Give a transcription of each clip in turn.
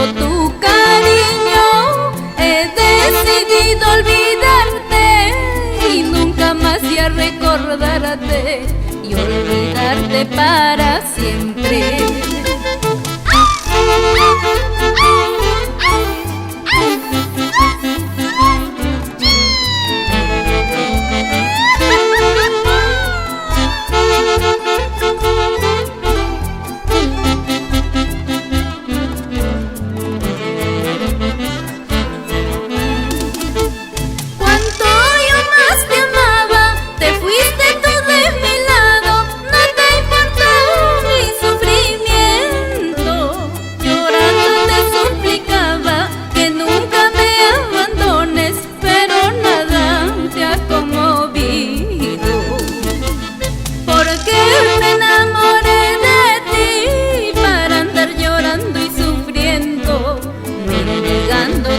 Tu cariño, he decidido olvidarte y nunca más ya recordarte y olvidarte para siempre.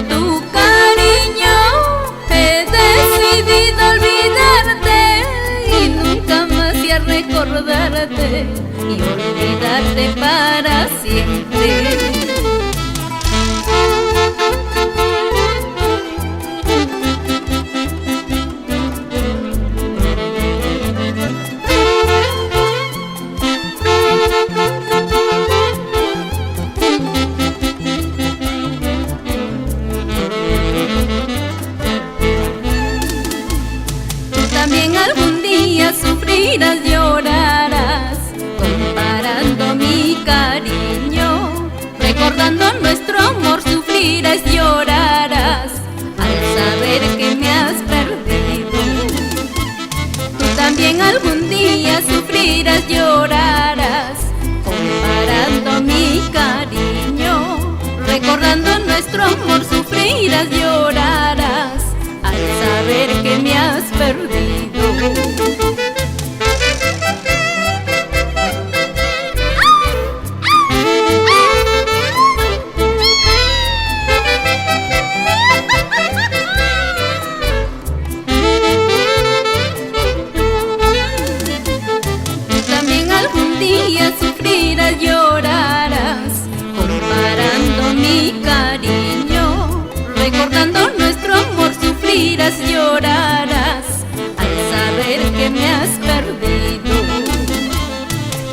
Tu cariño, he decidido olvidarte y nunca más ya recordarte y olvidarte para siempre. También algún día sufrirás, llorarás, comparando mi cariño. Recordando nuestro amor sufrirás, llorarás, al saber que me has perdido. Tú también algún día sufrirás, llorarás, comparando mi cariño. Recordando nuestro amor sufrirás, llorarás, al saber que me has perdido. También algún día sufrirás, llorarás, comparando mi cariño. Recordando nuestro amor sufrirás, llorarás, al saber que me has perdido.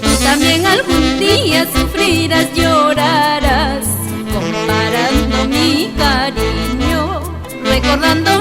Tú también algún día sufrirás, llorarás, comparando mi cariño. Recordando